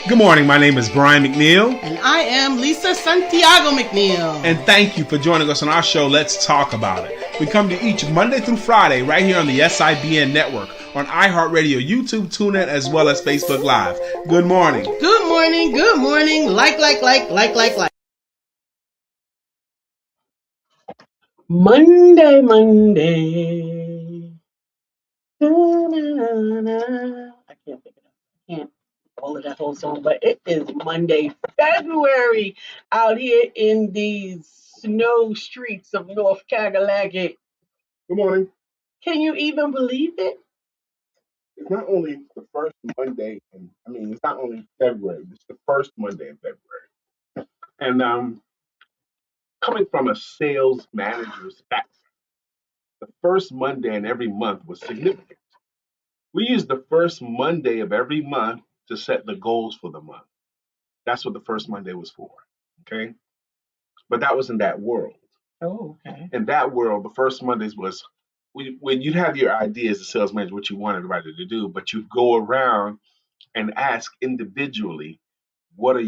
Good morning. My name is Brian McNeill. And I am Lisa Santiago McNeill. And thank you for joining us on our show, Let's Talk About It. We come to you each Monday through Friday right here on the SIBN network, on iHeartRadio, YouTube, TuneIn, as well as Facebook Live. Good morning. Good morning. Good morning. Like. Monday. Da-na-na-na. I can't think of it. I can't all of that whole song, but it is Monday, February, out here in these snow streets of North Carolina. Good morning. Can you even believe it? It's not only the first Monday, it's not only February, it's the first Monday in February. And coming from a sales manager's background, the first Monday in every month was significant. We use the first Monday of every month to set the goals for the month. That's what the first Monday was for, okay? But that was in that world. Oh, okay. In that world, the first Mondays was when you'd have your ideas as a sales manager, what you want everybody to do, but you'd go around and ask individually, what is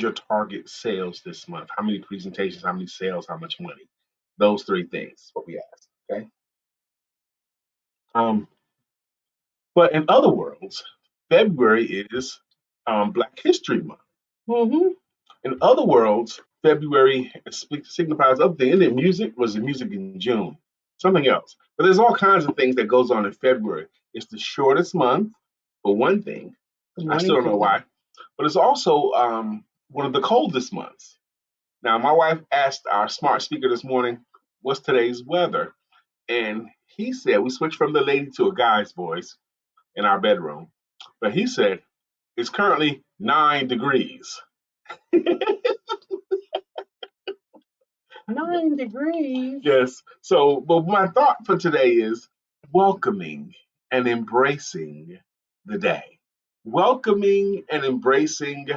your target sales this month? How many presentations, how many sales, how much money? Those three things, what we ask, okay? But in other worlds, February is Black History Month. Mm-hmm. In other worlds, February signifies other things. And music was the music in June, something else. But there's all kinds of things that goes on in February. It's the shortest month, for one thing. I still don't know why. But it's also one of the coldest months. Now, my wife asked our smart speaker this morning, what's today's weather? And he said, we switched from the lady to a guy's voice in our bedroom. But he said, it's currently 9 degrees. 9 degrees. Yes. So, but my thought for today is welcoming and embracing the day. Welcoming and embracing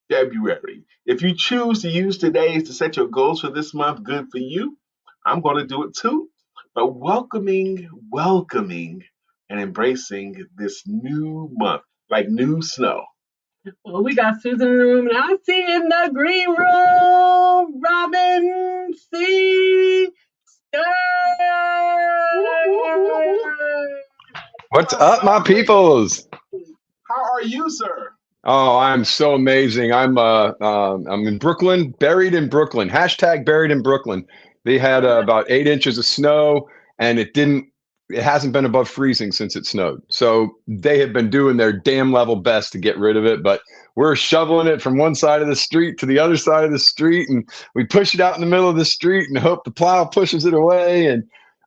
February. If you choose to use today to set your goals for this month, good for you. I'm going to do it too. But welcoming, and embracing this new month, like new snow. Well, we got Susan in the room, and I see in the green room Robin C. What's up, my peoples? How are you, sir? Oh, I'm so amazing. I'm in Brooklyn, buried in Brooklyn. Hashtag buried in Brooklyn. They had about 8 inches of snow, and it hasn't been above freezing since it snowed. So they have been doing their damn level best to get rid of it, but we're shoveling it from one side of the street to the other side of the street, and we push it out in the middle of the street and hope the plow pushes it away. And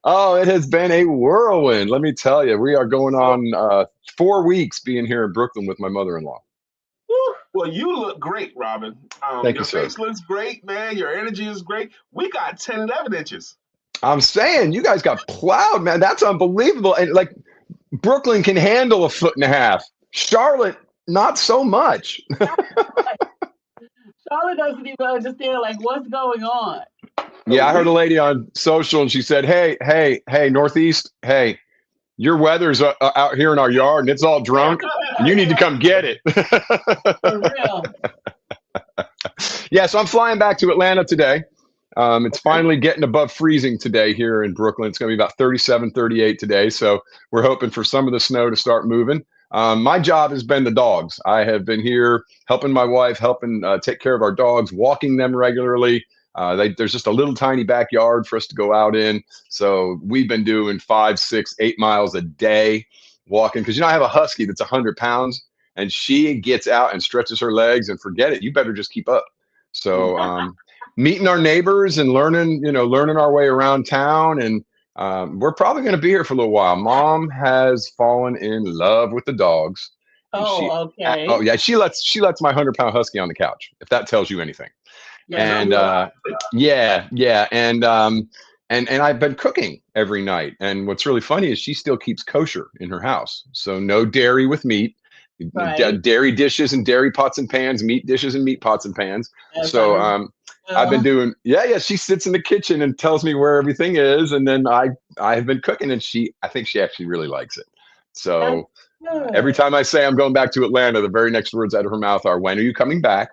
it has been a whirlwind. Let me tell you, we are going on 4 weeks being here in Brooklyn with my mother-in-law. Well, you look great, Robin. Thank you, sir. Your face looks great, man. Your energy is great. We got 10, 11 inches. I'm saying, you guys got plowed, man. That's unbelievable. And like, Brooklyn can handle 1.5 feet. Charlotte, not so much. Charlotte doesn't even understand, like, what's going on. Yeah, I heard a lady on social, and she said, hey, Northeast, hey, your weather's out here in our yard, and it's all drunk. You need to come get it. For real. Yeah, so I'm flying back to Atlanta today. It's finally getting above freezing today here in Brooklyn. It's going to be about 37, 38 today. So we're hoping for some of the snow to start moving. My job has been the dogs. I have been here helping my wife, helping take care of our dogs, walking them regularly. There's just a little tiny backyard for us to go out in. So we've been doing 5, 6, 8 miles a day walking. Because, I have a husky that's 100 pounds, and she gets out and stretches her legs, and forget it. You better just keep up. So meeting our neighbors and learning our way around town. And we're probably going to be here for a little while. Mom has fallen in love with the dogs. Okay. Oh, yeah. She lets my 100-pound husky on the couch, if that tells you anything. Yeah, And I've been cooking every night. And what's really funny is she still keeps kosher in her house. So no dairy with meat. Right. Dairy dishes and dairy pots and pans, meat dishes and meat pots and pans. I've been doing, she sits in the kitchen and tells me where everything is. And then I have been cooking, and I think she actually really likes it. So That's every time I say I'm going back to Atlanta, the very next words out of her mouth are, "When are you coming back?"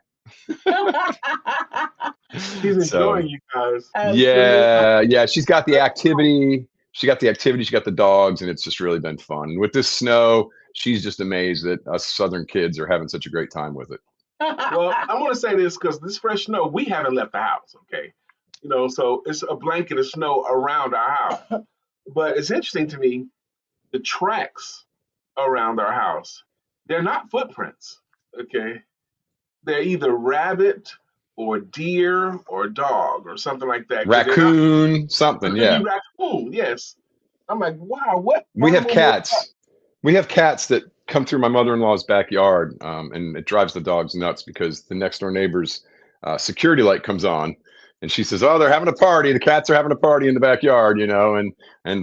good. She's So enjoying you guys. Absolutely. yeah, she's got the activity. She got the dogs, and it's just really been fun. With this snow, she's just amazed that us Southern kids are having such a great time with it. Well, I want to say this because this fresh snow, we haven't left the house, okay? So it's a blanket of snow around our house. But it's interesting to me, the tracks around our house, they're not footprints, okay? They're either rabbit or deer or dog or something like that. Because they're not, Raccoon, something, it could be yeah. raccoon, yes. I'm like, wow, what We have animal was that? cats. We have cats that come through my mother-in-law's backyard, and it drives the dogs nuts because the next door neighbor's security light comes on, and she says, "Oh, they're having a party. The cats are having a party in the backyard, and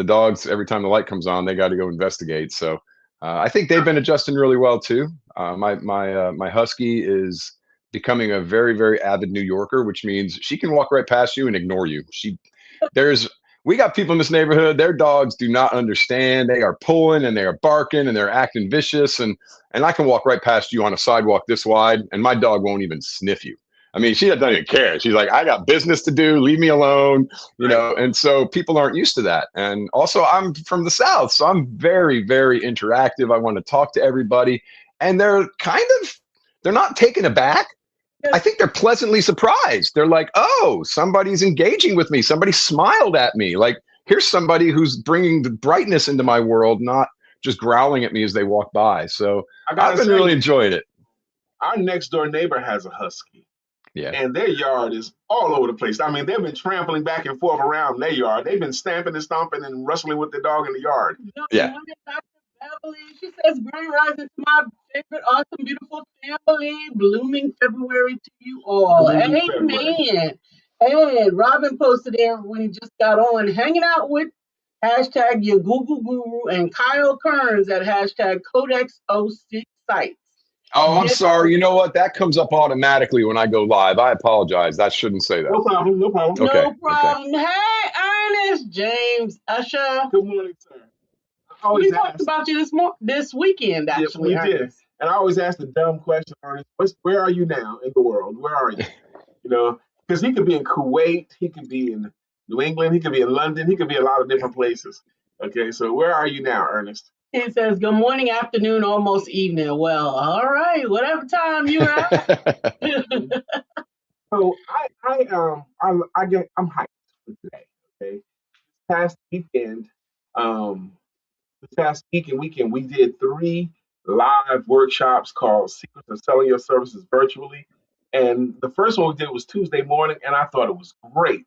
the dogs, every time the light comes on, they got to go investigate." So I think they've been adjusting really well too. My husky is becoming a very, very avid New Yorker, which means she can walk right past you and ignore you. There's we got people in this neighborhood, their dogs do not understand. They are pulling and they are barking and they're acting vicious. And I can walk right past you on a sidewalk this wide and my dog won't even sniff you. I mean, she doesn't even care. She's like, I got business to do. Leave me alone. Right. And so people aren't used to that. And also I'm from the South, so I'm very, very interactive. I want to talk to everybody. And they're not taken aback. I think they're pleasantly surprised. They're like, oh, somebody's engaging with me. Somebody smiled at me. Like, here's somebody who's bringing the brightness into my world, not just growling at me as they walk by. So I've been really enjoying it. Our next door neighbor has a husky. Yeah. And their yard is all over the place. I mean, they've been trampling back and forth around their yard. They've been stamping and stomping and wrestling with the dog in the yard. Yeah. Dr. Beverly, she says, Grand Rising to my favorite, awesome, beautiful family. Blooming February to you all. Blooming February. Amen. And Robin posted there when he just got on, hanging out with hashtag your Google Guru and Kyle Kearns at hashtag Codex06 sites. Oh, I'm sorry. You know what? That comes up automatically when I go live. I apologize. I shouldn't say that. No problem. No problem. Okay, No problem. okay. Hey, Ernest, James, Usher. Good morning, sir. We talked about you this weekend, actually. Yes, we did. And I always ask the dumb question, Ernest, where are you now in the world? Where are you? Because he could be in Kuwait, he could be in New England, he could be in London, he could be a lot of different places. Okay, so where are you now, Ernest? He says, good morning, afternoon, almost evening. Well, all right, whatever time you're at. So I'm hyped for today. Okay, past weekend, this past weekend we did 3 live workshops called Secrets of Selling Your Services Virtually, and the first one we did was Tuesday morning, and I thought it was great.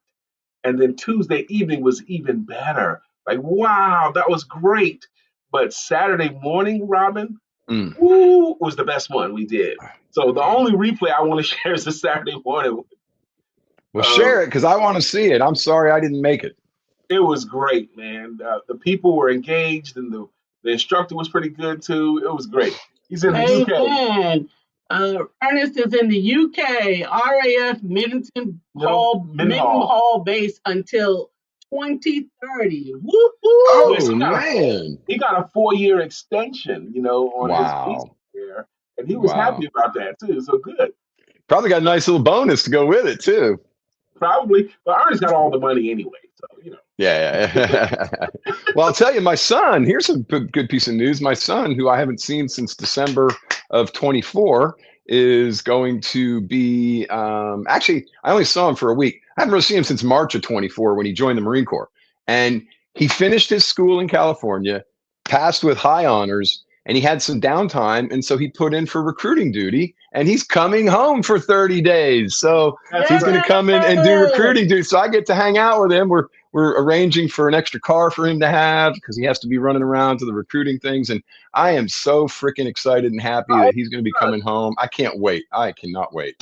And then Tuesday evening was even better. Like, wow, that was great. But Saturday morning, Robin, was the best one we did. So the only replay I want to share is the Saturday morning. Well, share it because I want to see it. I'm sorry I didn't make it. It was great, man. The people were engaged, and the instructor was pretty good too. It was great. He's in the UK. Ernest is in the UK, RAF Middleton Hall base until 2030. Woo-hoo! Oh, man. He got a 4-year extension, on his visa there. And he was happy about that, too. So good. Probably got a nice little bonus to go with it, too. Probably. But Ernest got all the money anyway. So, Yeah. Well, I'll tell you, my son, here's a good piece of news. My son, who I haven't seen since December of 24, is going to be, actually, I only saw him for a week. I haven't really seen him since March of 24 when he joined the Marine Corps. And he finished his school in California, passed with high honors, and he had some downtime. And so he put in for recruiting duty, and he's coming home for 30 days. So he's going to come in and do recruiting duty. So I get to hang out with him. We're arranging for an extra car for him to have because he has to be running around to the recruiting things. And I am so freaking excited and happy that he's going to be coming home. I can't wait. I cannot wait.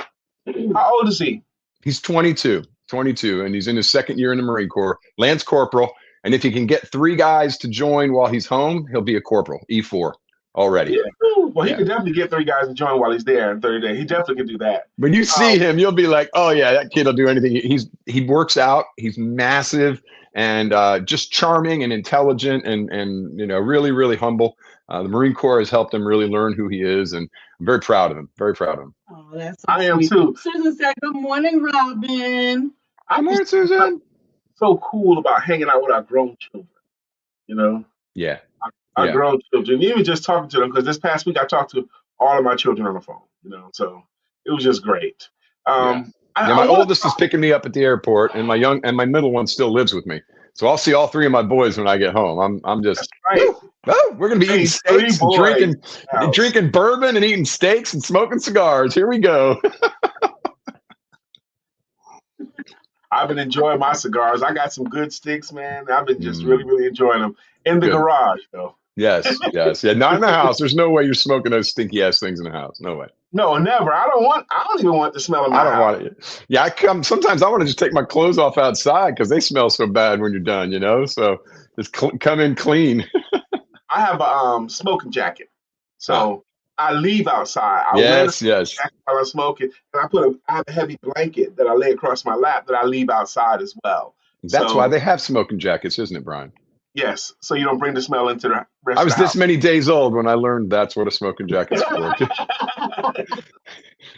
How old is he? He's 22, and he's in his 2nd year in the Marine Corps, Lance Corporal. And if he can get 3 guys to join while he's home, he'll be a corporal, E4 already. Yeah. Well, he could definitely get 3 guys to join while he's there in 30 days. He definitely could do that. When you see him, you'll be like, oh, yeah, that kid will do anything. He works out. He's massive. and just charming and intelligent and really, really humble. The Marine Corps has helped him really learn who he is, and I'm very proud of him. Very proud of him. Oh, that's so I am sweet. too. Susan said, "Good morning, Robin." Good morning, Susan. So cool about hanging out with our grown children. You know, Yeah. our Yeah. grown children. Even just talking to them, because this past week I talked to all of my children on the phone. So it was just great. Yeah. I My wanna oldest is picking me up at the airport, and my middle one still lives with me. So I'll see all three of my boys when I get home. I'm just, That's right. oh, we're gonna be eating Hey, steaks three and boys. drinking bourbon and eating steaks and smoking cigars. Here we go. I've been enjoying my cigars. I got some good sticks, man. I've been just really, really enjoying them in the Good. garage, though. Yes. Yeah. Not in the house. There's no way you're smoking those stinky ass things in the house. No way. No, never. I don't even want the smell of my I don't house. want it. Yeah, sometimes I want to just take my clothes off outside because they smell so bad when you're done, So just come in clean. I have a smoking jacket, so I leave outside. I wear the Yes. jacket while I'm smoking, and I have a heavy blanket that I lay across my lap that I leave outside as well. That's why they have smoking jackets, isn't it, Brian? Yes, so you don't bring the smell into the rest I of was the this house. many days old when I learned that's what a smoking jacket's for.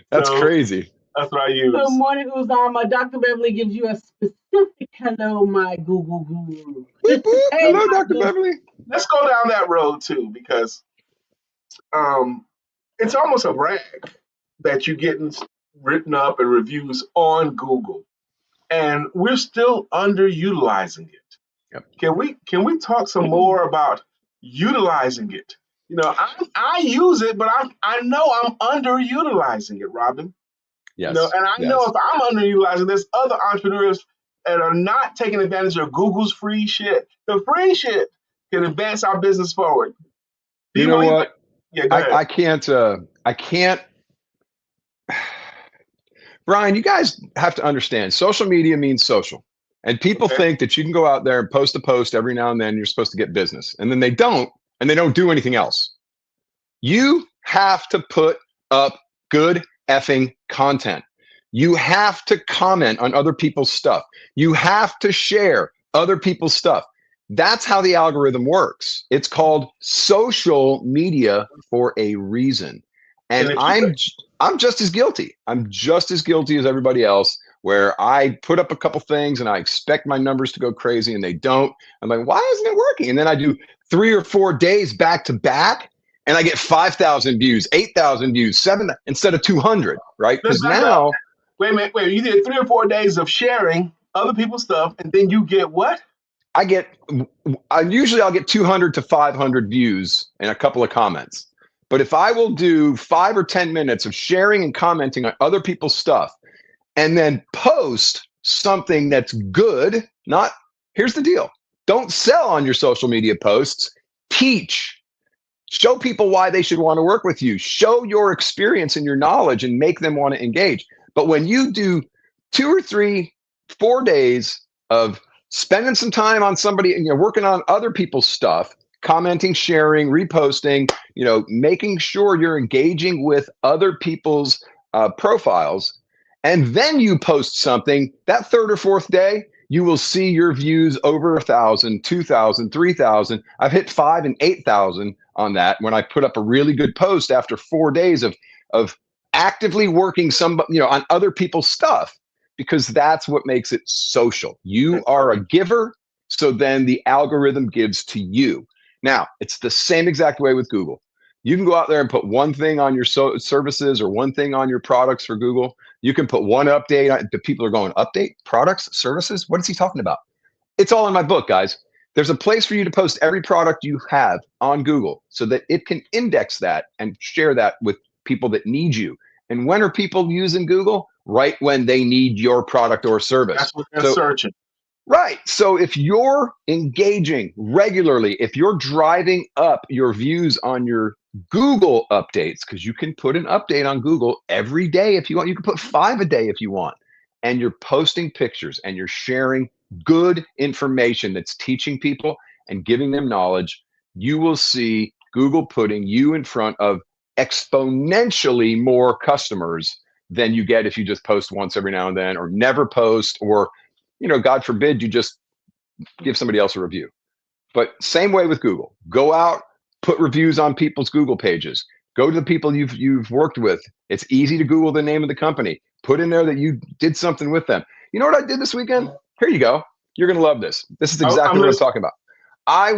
That's crazy. That's what I use. Good morning, Uzama. Dr. Beverly gives you a specific hello, my Google guru. Whoop, whoop. Hey, Hello, my Dr. Google. Beverly. Let's go down that road too, because it's almost a brag that you're getting written up and reviews on Google, and we're still underutilizing it. Yep. Can we talk some more about utilizing it? I use it, but I know I'm underutilizing it, Robin. Yes. And I know if I'm underutilizing, there's other entrepreneurs that are not taking advantage of Google's free shit. The free shit can advance our business forward. You know what? Yeah, go ahead. I can't. Brian, you guys have to understand, social media means social. And people think that you can go out there and post a post every now and then, you're supposed to get business. And then they don't, and they don't do anything else. You have to put up good effing content. You have to comment on other people's stuff. You have to share other people's stuff. That's how the algorithm works. It's called social media for a reason. And I'm just as guilty. I'm just as guilty as everybody else, where I put up a couple things and I expect my numbers to go crazy and they don't. I'm like, why isn't it working? And then I do 3 or 4 days back to back and I get 5,000 views, 8,000 views, 7 instead of 200, right? Because now, wait a minute, you did 3 or 4 days of sharing other people's stuff, and then you get what? I'll get 200 to 500 views and a couple of comments. But if I will do 5 or 10 minutes of sharing and commenting on other people's stuff and then post something that's good, here's the deal. Don't sell on your social media posts. Teach. Show people why they should want to work with you. Show your experience and your knowledge and make them want to engage. But when you do 2 or 3, 4 days of spending some time on somebody and you're working on other people's stuff, commenting, sharing, reposting, making sure you're engaging with other people's profiles, and then you post something, that 3rd or 4th day, you will see your views over 1,000, 2,000, 3,000. I've hit 5,000 and 8,000 on that when I put up a really good post after 4 days of actively working on other people's stuff, because that's what makes it social. You are a giver, so then the algorithm gives to you. Now, it's the same exact way with Google. You can go out there and put one thing on your services or one thing on your products for Google. You can put one update. The people are going, update, products, services? What is he talking about? It's all in my book, guys. There's a place for you to post every product you have on Google so that it can index that and share that with people that need you. And when are people using Google? Right when they need your product or service. That's what they're searching. Right. So if you're engaging regularly, if you're driving up your views on your Google updates, because you can put an update on Google every day if you want, you can put 5 a day if you want, and you're posting pictures and you're sharing good information that's teaching people and giving them knowledge, you will see Google putting you in front of exponentially more customers than you get if you just post once every now and then, or never post, or God forbid you just give somebody else a review. But same way with Google. Go out, put reviews on people's Google pages. Go to the people you've worked with. It's easy to Google the name of the company. Put in there that you did something with them. You know what I did this weekend? Here you go. You're going to love this. This is exactly what I'm talking about. I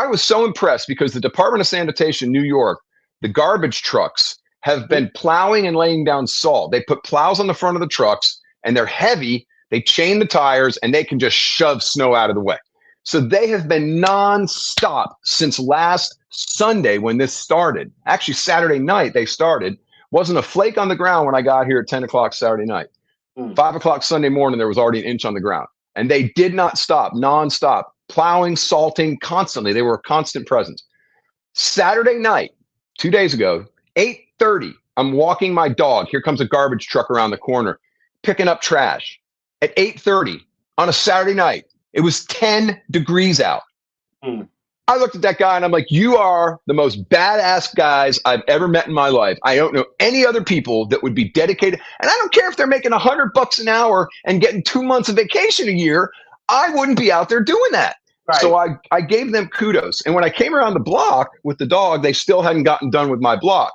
was so impressed because the Department of Sanitation, New York, the garbage trucks have been plowing and laying down salt. They put plows on the front of the trucks and they're heavy. They chain the tires and they can just shove snow out of the way. So they have been nonstop since last Sunday when this started. Actually, Saturday night they started. Wasn't a flake on the ground when I got here at 10 o'clock Saturday night. 5 o'clock Sunday morning, there was already an inch on the ground. And they did not stop, nonstop, plowing, salting constantly. They were a constant presence. Saturday night, 2 days ago, 8:30, I'm walking my dog. Here comes a garbage truck around the corner, picking up trash. At 8:30 on a Saturday night, it was 10 degrees out. I looked at that guy and I'm like, you are the most badass guys I've ever met in my life. I don't know any other people that would be dedicated. And I don't care if they're making $100 an hour and getting 2 months of vacation a year. I wouldn't be out there doing that. Right. So I gave them kudos. And when I came around the block with the dog, they still hadn't gotten done with my block.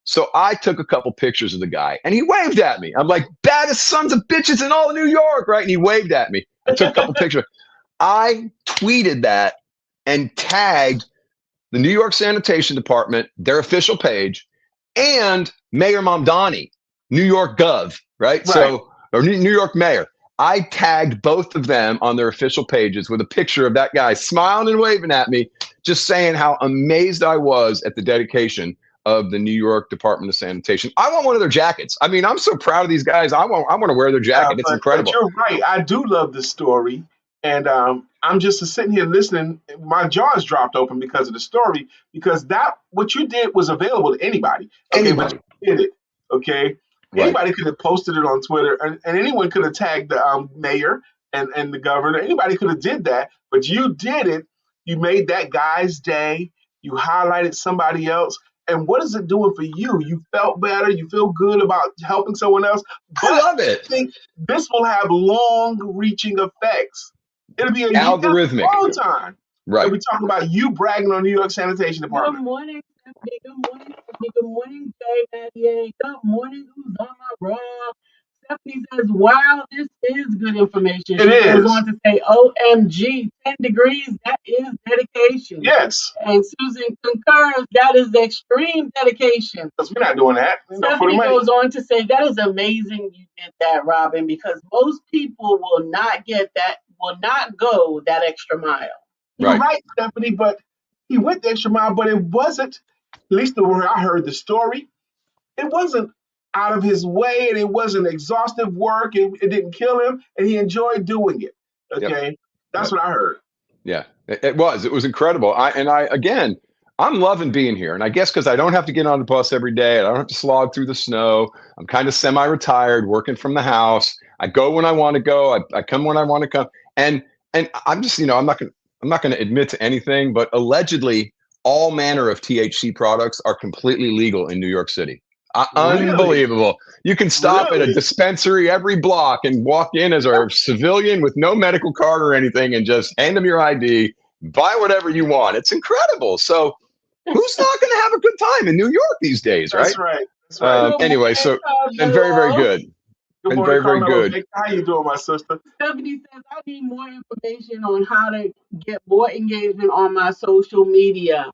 So I took a couple pictures of the guy and he waved at me. I'm like, baddest sons of bitches in all of New York, right? And he waved at me. I took a couple pictures. I tweeted that and tagged the New York Sanitation Department, their official page, and Mayor Mamdani, New York Gov, right? So, or New York Mayor. I tagged both of them on their official pages with a picture of that guy smiling and waving at me, just saying how amazed I was at the dedication of the New York Department of Sanitation. I want one of their jackets. I mean, I'm so proud of these guys. I want to wear their jacket. It's incredible. But you're right. I do love this story. And I'm just sitting here listening. My jaw's dropped open because of the story, because what you did was available to anybody. Okay, but you did it. Okay. Right. Anybody could have posted it on Twitter, and anyone could have tagged the mayor and the governor. Anybody could have did that, but you did it. You made that guy's day. You highlighted somebody else. And what is it doing for you? You felt better. You feel good about helping someone else. But I love it. I think this will have long-reaching effects. It'll be a algorithmic long time. Right. We're talking about you bragging on New York Sanitation Department. Good morning, Stephanie. Good morning, Stephanie. Good morning, Jay. Good morning, who's on my roll? Stephanie says, wow, this is good information. She goes on to say, OMG, 10 degrees, that is dedication. Yes. And Susan concurs, that is extreme dedication. Because we're not doing that. Stephanie goes on to say, that is amazing you did that, Robin, because most people will not get that, will not go that extra mile. You're right, Stephanie, but he went the extra mile, but it wasn't, at least the way I heard the story, it wasn't out of his way, and it wasn't exhaustive work. It didn't kill him, and he enjoyed doing it. Okay, that's what I heard. Yeah, it was incredible. I'm loving being here, and I guess because I don't have to get on the bus every day, I don't have to slog through the snow. I'm kind of semi-retired, working from the house. I go when I want to go. I come when I want to come, and I'm just, I'm not going to admit to anything, but allegedly all manner of THC products are completely legal in New York City. Unbelievable. You can stop at a dispensary every block and walk in as a civilian with no medical card or anything and just hand them your ID, buy whatever you want. It's incredible. So who's not going to have a good time in New York these days, right? That's right. That's right. Anyway, so, and very, very good. Good morning, very, very Carmelo. good. How you doing, my sister? Stephanie says, I need more information on how to get more engagement on my social media.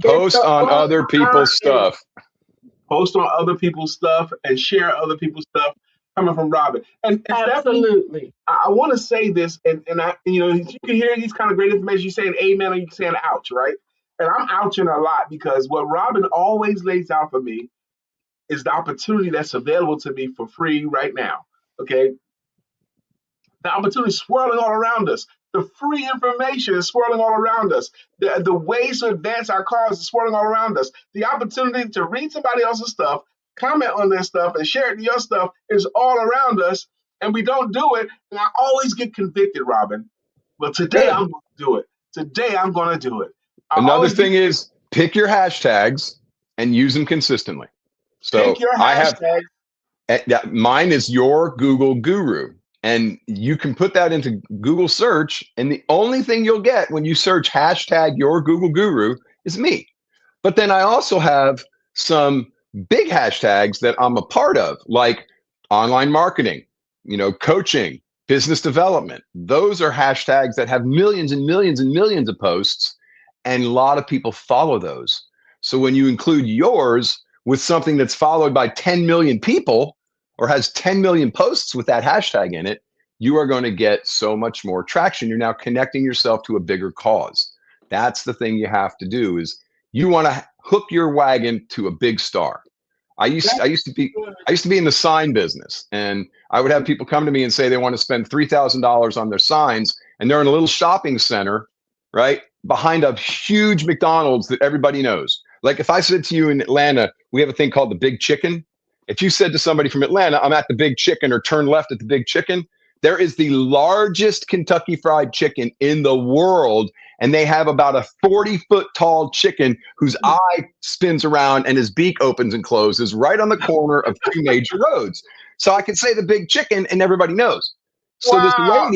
Post on other people's stuff. Post on other people's stuff and share other people's stuff coming from Robin. And absolutely. I want to say this, and you can hear these kind of great information. You're saying amen or you're saying ouch, right? And I'm ouching a lot because what Robin always lays out for me is the opportunity that's available to me for free right now. Okay. The opportunity is swirling all around us. The free information is swirling all around us. The ways to advance our cause is swirling all around us. The opportunity to read somebody else's stuff, comment on their stuff, and share it to your stuff is all around us, and we don't do it. And I always get convicted, Robin. Well, today I'm going to do it. Today I'm going to do it. Another thing is pick your hashtags and use them consistently. So pick your hashtags. Mine is Your Google Guru. And you can put that into Google search, and the only thing you'll get when you search hashtag your Google guru is me. But then I also have some big hashtags that I'm a part of, like online marketing, coaching, business development. Those are hashtags that have millions and millions and millions of posts, and a lot of people follow those. So when you include yours with something that's followed by 10 million people or has 10 million posts with that hashtag in it, you are going to get so much more traction. You're now connecting yourself to a bigger cause. That's the thing you have to do, is you want to hook your wagon to a big star. I used to be in the sign business, and I would have people come to me and say they want to spend $3,000 on their signs, and they're in a little shopping center, right, behind a huge McDonald's that everybody knows. Like if I said to you in Atlanta, we have a thing called the Big Chicken. If you said to somebody from Atlanta, I'm at the Big Chicken, or turn left at the Big Chicken, there is the largest Kentucky Fried Chicken in the world. And they have about a 40-foot tall chicken whose eye spins around and his beak opens and closes right on the corner of two major roads. So I can say the Big Chicken and everybody knows. So this Wow.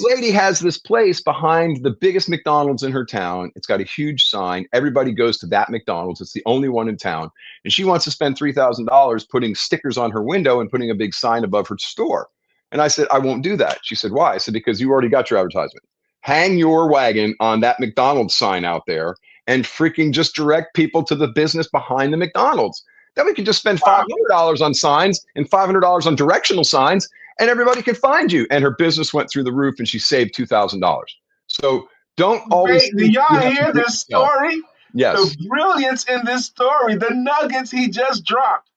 lady has this place behind the biggest McDonald's in her town. It's got a huge sign. Everybody goes to that McDonald's. It's the only one in town. And she wants to spend $3,000 putting stickers on her window and putting a big sign above her store. And I said, I won't do that. She said, why? I said, because you already got your advertisement. Hang your wagon on that McDonald's sign out there and freaking just direct people to the business behind the McDonald's. Then we can just spend $500 on signs and $500 on directional signs, and everybody can find you. And her business went through the roof, and she saved $2,000. So don't always. Wait, do y'all hear this story? Yes. The brilliance in this story, the nuggets he just dropped.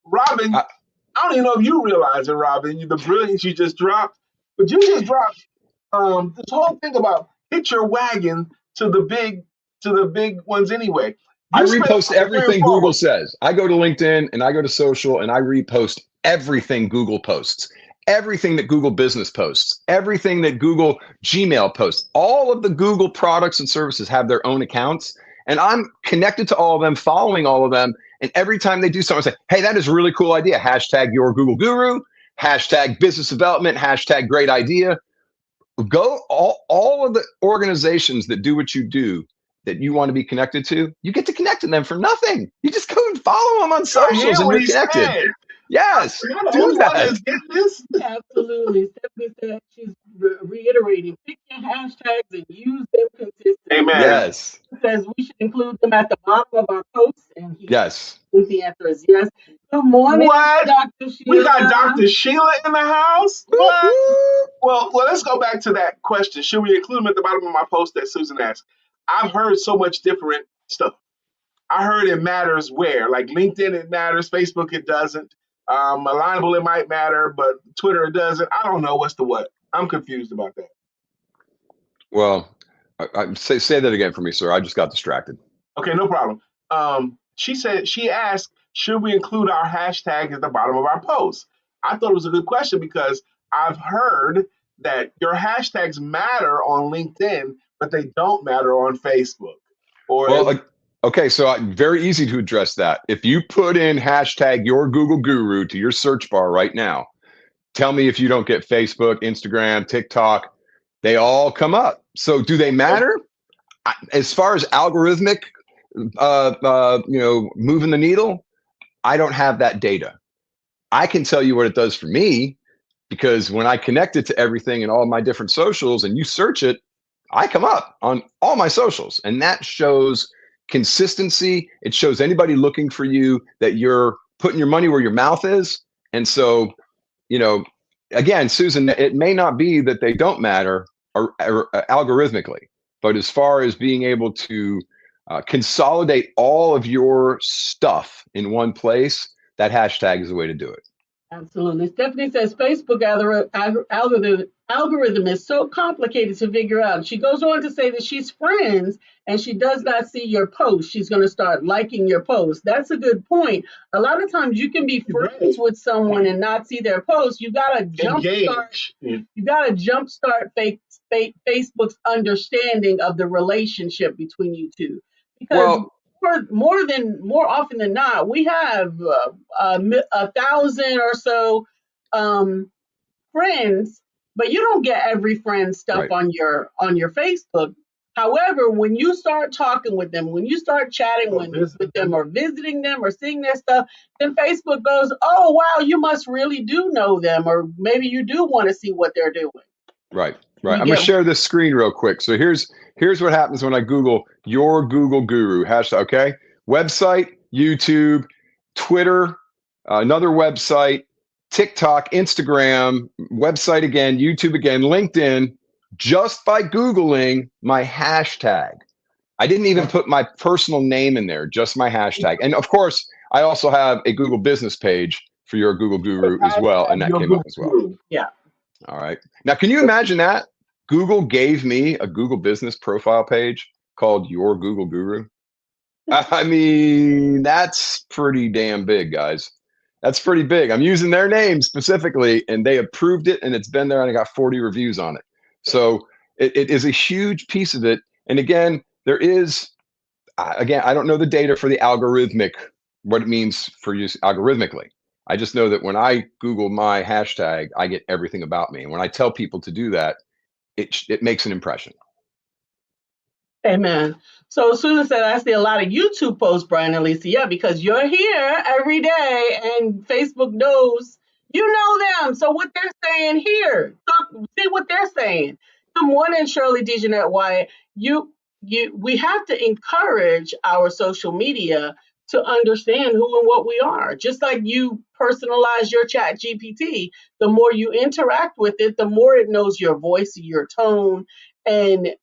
Robin, I don't even know if you realize it, Robin, the brilliance you just dropped, but you just dropped this whole thing about hit your wagon to the big ones anyway. I repost everything Google says. I go to LinkedIn and I go to social and I repost everything Google posts, everything that Google Business posts, everything that Google Gmail posts. All of the Google products and services have their own accounts, and I'm connected to all of them, following all of them. And every time they do something, I say, hey, that is a really cool idea. Hashtag your Google guru, hashtag business development, hashtag great idea. Go all of the organizations that do what you do, that you want to be connected to, you get to connect to them for nothing. You just go and follow them on socials and you're connected. Said. Yes, do that. Absolutely. Stephanie said she's reiterating, pick your hashtags and use them consistently. Amen. Yes. He says we should include them at the bottom of our posts, and yes. The answer is yes. Good morning, what? Dr. Sheila. We got Dr. Sheila in the house. What? Well, let's go back to that question. Should we include them at the bottom of my post that Susan asked? I've heard so much different stuff. I heard it matters where, like LinkedIn, it matters. Facebook, it doesn't. Alignable, it might matter, but Twitter, it doesn't. I don't know what's the what. I'm confused about that. Well, say that again for me, sir. I just got distracted. Okay, no problem. She asked, should we include our hashtag at the bottom of our post? I thought it was a good question because I've heard that your hashtags matter on LinkedIn, but they don't matter on Facebook. Okay, so very easy to address that. If you put in hashtag your Google guru to your search bar right now, tell me if you don't get Facebook, Instagram, TikTok, they all come up. So do they matter? As far as algorithmic, moving the needle, I don't have that data. I can tell you what it does for me, because when I connect it to everything and all my different socials and you search it, I come up on all my socials, and that shows consistency. It shows anybody looking for you that you're putting your money where your mouth is. And so, again, Susan, it may not be that they don't matter or algorithmically, but as far as being able to consolidate all of your stuff in one place, that hashtag is the way to do it. Absolutely. Stephanie says Facebook algorithm is so complicated to figure out. She goes on to say that she's friends and she does not see your post. She's going to start liking your post. That's a good point. A lot of times you can be friends with someone and not see their post. You got to jumpstart Facebook's understanding of the relationship between you two. Because more often than not, we have 1,000 or so friends but you don't get every friend stuff Right. on your Facebook. However, when you start talking with them, when you start chatting with them or visiting them or seeing their stuff, then Facebook goes, oh, wow, you must really do know them, or maybe you do want to see what they're doing. Right. You I'm gonna get share this screen real quick. So here's what happens when I Google your Google Guru hashtag. Okay, website, YouTube, Twitter, another website, TikTok, Instagram, website again, YouTube again, LinkedIn. Just by Googling my hashtag, I didn't even put my personal name in there, just my hashtag. And of course, I also have a Google business page for your Google Guru as well, and that Your came up Google as well. Guru. yeah. All right. Now, can you imagine that? Google gave me a Google business profile page called Your Google Guru. I mean, that's pretty damn big, guys. That's pretty big. I'm using their name specifically, and they approved it, and it's been there, and I got 40 reviews on it. So it is a huge piece of it. And again, there is, again, I don't know the data for the algorithmic, what it means for use algorithmically. I just know that when I Google my hashtag, I get everything about me. And when I tell people to do that, it makes an impression. Amen. So Susan said, I see a lot of YouTube posts, Brian and Lisa. Yeah, because you're here every day and Facebook knows you know them. So what they're saying here, see what they're saying. Good morning, Shirley DeJeanette Wyatt. We have to encourage our social media to understand who and what we are. Just like you personalize your chat GPT, the more you interact with it, the more it knows your voice, your tone, and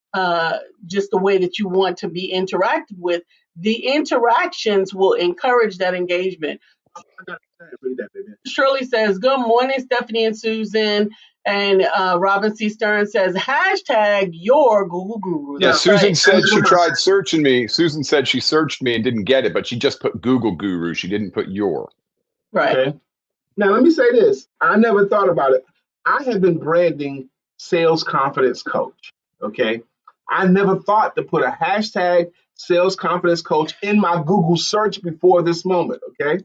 just the way that you want to be interacted with. The interactions will encourage that engagement. Shirley says, good morning, Stephanie and Susan. And Robin C. Stern says, hashtag your Google Guru. Yeah, That's Susan right. said she tried searching me. Susan said she searched me and didn't get it, but she just put Google Guru. She didn't put your. Right. Okay. Now let me say this. I never thought about it. I have been branding sales confidence coach. Okay. I never thought to put a hashtag sales confidence coach in my Google search before this moment. Okay.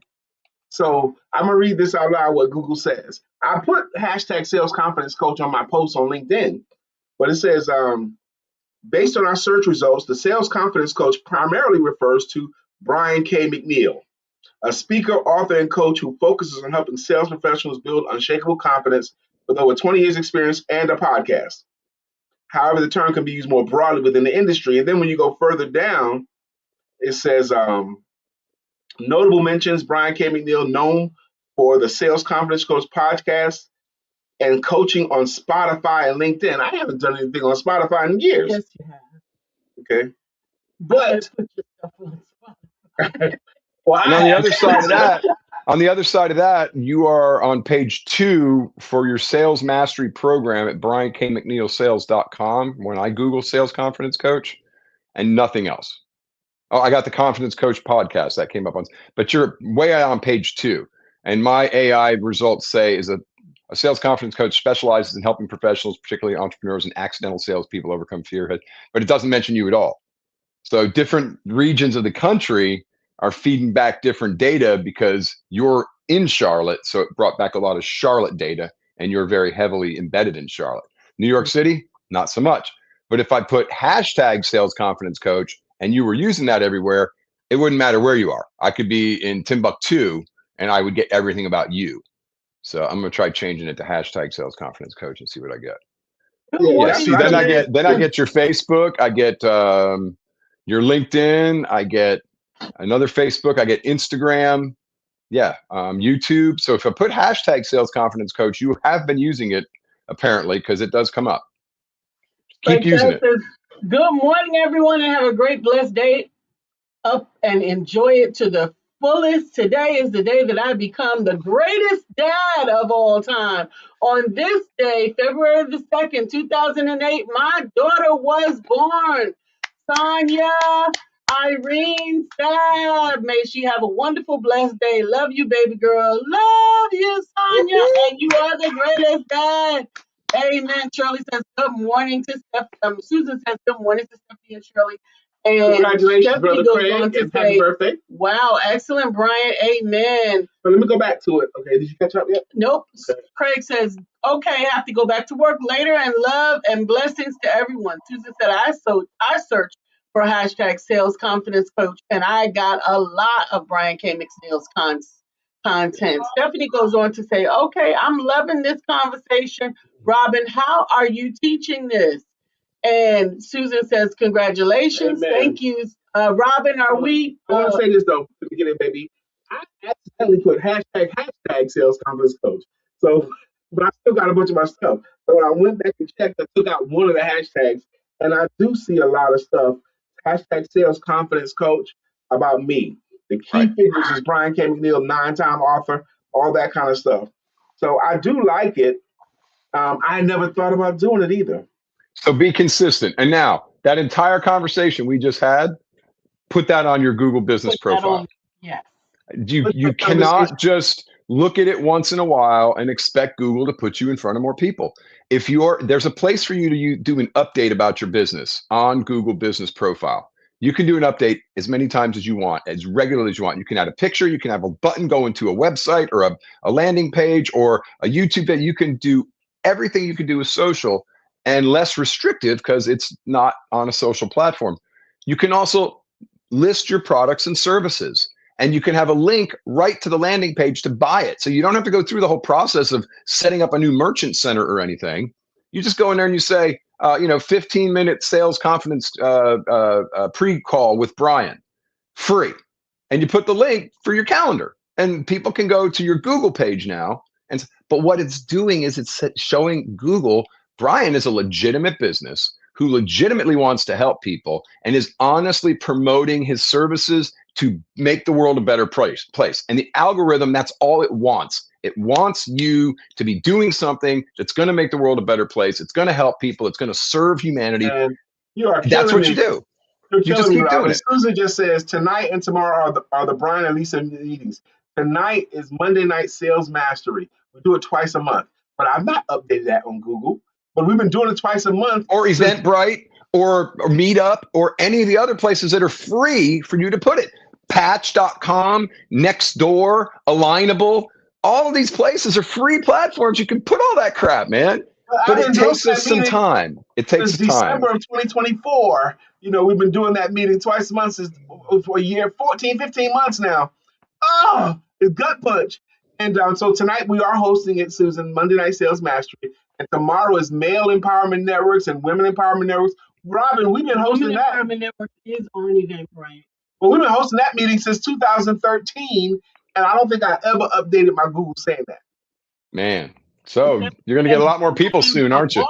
So I'm gonna read this out loud what Google says. I put hashtag sales confidence coach on my post on LinkedIn, but it says based on our search results, the sales confidence coach primarily refers to Brian K. McNeill, a speaker, author, and coach who focuses on helping sales professionals build unshakable confidence with over 20 years experience and a podcast. However, the term can be used more broadly within the industry. And then when you go further down, it says notable mentions: Brian K. McNeill, known for the Sales Confidence Coach podcast and coaching on Spotify and LinkedIn. I haven't done anything on Spotify in years. Yes, you have. Okay. But Put your stuff on Spotify. well, And on the other side of that, you are on page 2 for your sales mastery program at briankmcneillsales.com. When I Google sales confidence coach and nothing else. Oh, I got the confidence coach podcast that came up on, but you're way out on page 2. And my AI results say is a sales confidence coach specializes in helping professionals, particularly entrepreneurs and accidental salespeople, overcome fear. But it doesn't mention you at all. So different regions of the country are feeding back different data because you're in Charlotte. So it brought back a lot of Charlotte data, and you're very heavily embedded in Charlotte. New York City, not so much. But if I put hashtag sales confidence coach and you were using that everywhere, it wouldn't matter where you are. I could be in Timbuktu and I would get everything about you. So I'm going to try changing it to hashtag sales confidence coach and see what I get. Yeah, see, then I get your Facebook, I get your LinkedIn, I get another Facebook, I get Instagram, YouTube. So if I put hashtag sales confidence coach, you have been using it apparently because it does come up. Keep using it. Good morning, everyone, and have a great, blessed day. Up and enjoy it to the fullest. Today is the day that I become the greatest dad of all time. On this day, February the 2nd, 2008, my daughter was born. Sonia Irene Stab. May she have a wonderful, blessed day. Love you, baby girl. Love you, Sonia. And you are the greatest dad. Amen. Shirley says good morning to Steph. Susan says good morning to Stephanie and Shirley. And Congratulations, Stephanie Brother goes Craig, on to and happy say, birthday. wow, excellent, Brian. Amen. But let me go back to it. Okay, did you catch up yet? Nope. Okay. Craig says, okay, have to go back to work later, and love and blessings to everyone. Susan said, I searched for hashtag sales confidence coach, and I got a lot of Brian K. McNeill's content. Stephanie goes on to say, okay, I'm loving this conversation. Robin, how are you teaching this? And Susan says, congratulations. Amen. Thank you. Robin, are we? I want to say this, though, to begin it, baby. I accidentally put hashtag sales confidence coach. So, but I still got a bunch of my stuff. So when I went back and checked, I took out one of the hashtags, and I do see a lot of stuff. Hashtag sales confidence coach about me. The key figures is Brian K. McNeill, 9-time author, all that kind of stuff. So I do like it. I never thought about doing it either. So be consistent. And now that entire conversation we just had, put that on your Google business profile. Yes. You cannot just look at it once in a while and expect Google to put you in front of more people. There's a place for you to do an update about your business on Google business profile. You can do an update as many times as you want, as regularly as you want. You can add a picture, you can have a button going to a website or a landing page or a YouTube that you can do everything you can do with social and less restrictive because it's not on a social platform. You can also list your products and services. And you can have a link right to the landing page to buy it. So you don't have to go through the whole process of setting up a new merchant center or anything. You just go in there and you say, 15-minute sales confidence pre-call with Brian, free. And you put the link for your calendar. And people can go to your Google page now. But what it's doing is it's showing Google Brian is a legitimate business who legitimately wants to help people and is honestly promoting his services to make the world a better place. And the algorithm, that's all it wants. It wants you to be doing something that's going to make the world a better place. It's going to help people. It's going to serve humanity. And you are that's what you do. You just keep doing it. Susan just says, tonight and tomorrow are the Brian and Lisa meetings. Tonight is Monday Night Sales Mastery. We do it twice a month. But I've not updated that on Google. But we've been doing it twice a month. Or Eventbrite or Meetup or any of the other places that are free for you to put it. Patch.com, Nextdoor, Alignable, all of these places are free platforms. You can put all that crap, man. But it takes us some time. It takes time. December of 2024. We've been doing that meeting twice a month for a year, 14, 15 months now. Oh, it's gut punch. And so tonight we are hosting it, Susan, Monday Night Sales Mastery. And tomorrow is Male Empowerment Networks and Women Empowerment Networks. Robin, we've been hosting that. Women Empowerment Network is on Eventbrite. Well, we've been hosting that meeting since 2013, and I don't think I ever updated my Google saying that. Man, so you're going to get a lot more people soon, aren't you?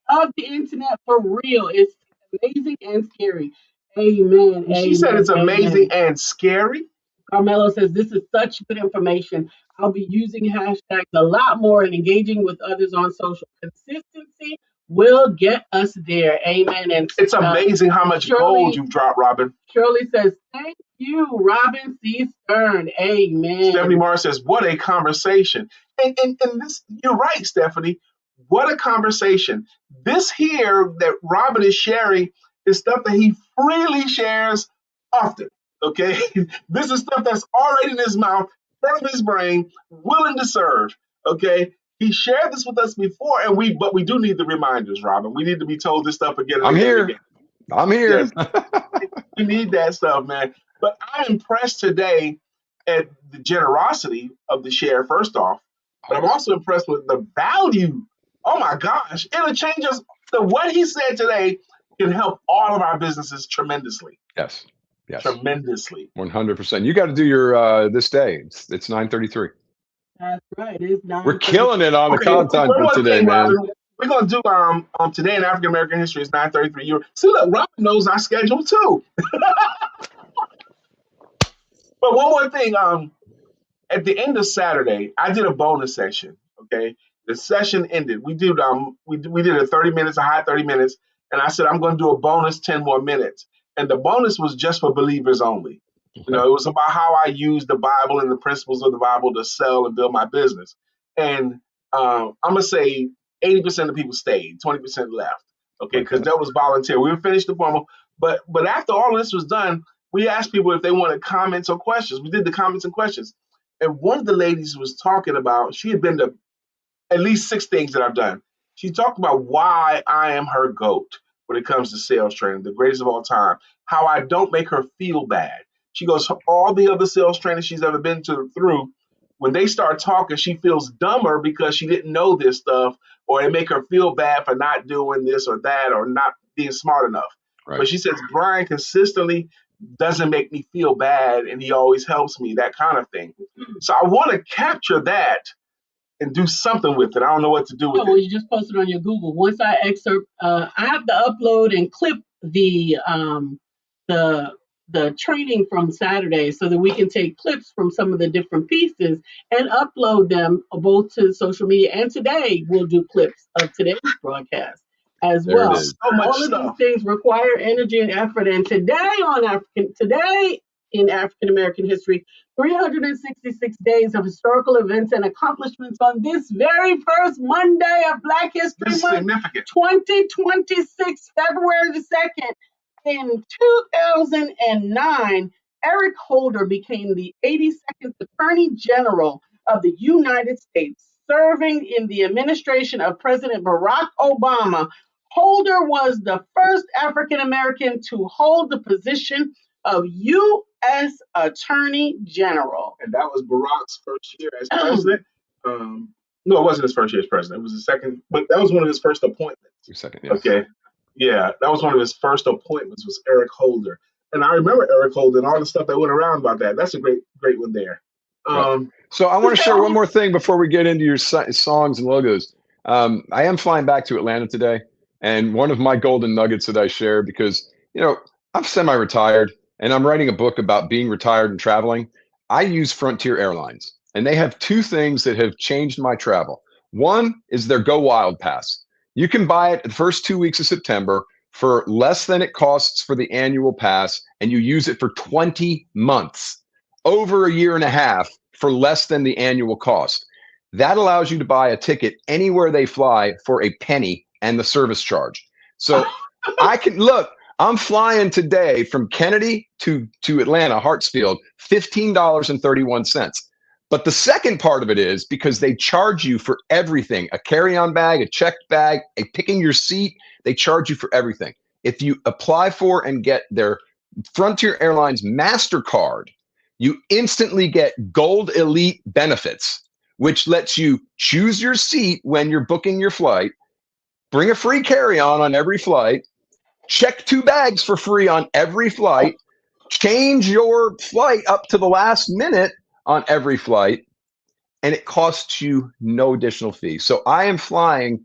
Of the internet for real. It's amazing and scary. Amen. She said it's amazing and scary. Carmelo says, this is such good information. I'll be using hashtags a lot more and engaging with others on social. Consistency will get us there. Amen. And it's amazing how much gold you've dropped, Robin. Shirley says, thank you, Robin C. Stern. Amen. Stephanie Morris says, what a conversation. And this, you're right, Stephanie. What a conversation. This here that Robin is sharing is stuff that he freely shares often. Okay, this is stuff that's already in his mouth, front of his brain, willing to serve. Okay, he shared this with us before, but we do need the reminders, Robin. We need to be told this stuff again. I'm here. Yes. We need that stuff, man. But I'm impressed today at the generosity of the share, first off. But I'm also impressed with the value. Oh my gosh, it'll change us. So what he said today can help all of our businesses tremendously. Yes. Tremendously. 100%. You got to do your this day. It's 9:33. That's right. It's 9:33. We're killing it on the content for today, man. Robin, we're gonna do today in African American history is 9:33. See, look, Robin knows our schedule too. But one more thing. At the end of Saturday, I did a bonus session. Okay, the session ended. We did a 30 minutes, a high 30 minutes, and I said I'm going to do a bonus 10 more minutes. And the bonus was just for believers only. It was about how I use the Bible and the principles of the Bible to sell and build my business. And I'm going to say 80% of people stayed, 20% left. Okay, because that was volunteer. We finished the formal, But after all this was done, we asked people if they wanted comments or questions. We did the comments and questions. And one of the ladies was talking about, she had been to at least 6 things that I've done. She talked about why I am her GOAT when it comes to sales training, the greatest of all time, how I don't make her feel bad. She goes, all the other sales trainers she's ever been through, when they start talking, she feels dumber because she didn't know this stuff, or it make her feel bad for not doing this or that, or not being smart enough. Right. But she says, Brian consistently doesn't make me feel bad, and he always helps me, that kind of thing. So I want to capture that and do something with it. I don't know what to do with well, it. you just post it on your Google. Once I excerpt, I have to upload and clip the training from Saturday so that we can take clips from some of the different pieces and upload them both to social media. And today we'll do clips of today's broadcast as There it well. is. So much All of stuff. these things require energy and effort. And today in African American history, 366 days of historical events and accomplishments on this very first Monday of Black History This is Month, significant. 2026, February the 2nd. In 2009, Eric Holder became the 82nd Attorney General of the United States, serving in the administration of President Barack Obama. Holder was the first African American to hold the position of U.S. Attorney General. And that was Barack's first year as president. No, it wasn't his first year as president. It was his second, but that was one of his first appointments. Second, yes. Okay. Yeah, that was one of his first appointments was Eric Holder. And I remember Eric Holder and all the stuff that went around about that. That's a great one there. Right. So I want to share one more thing before we get into your songs and logos. I am flying back to Atlanta today. And one of my golden nuggets that I share, because, I'm semi-retired and I'm writing a book about being retired and traveling. I use Frontier Airlines, and they have 2 things that have changed my travel. One is their Go Wild Pass. You can buy it the first 2 weeks of September for less than it costs for the annual pass, and you use it for 20 months, over a year and a half, for less than the annual cost. That allows you to buy a ticket anywhere they fly for a penny and the service charge. So I can look. I'm flying today from Kennedy to Atlanta, Hartsfield, $15.31. But the second part of it is because they charge you for everything, a carry-on bag, a checked bag, a picking your seat. They charge you for everything. If you apply for and get their Frontier Airlines MasterCard, you instantly get Gold Elite benefits, which lets you choose your seat when you're booking your flight, bring a free carry-on every flight, check 2 bags for free on every flight, change your flight up to the last minute on every flight, and it costs you no additional fee. So I am flying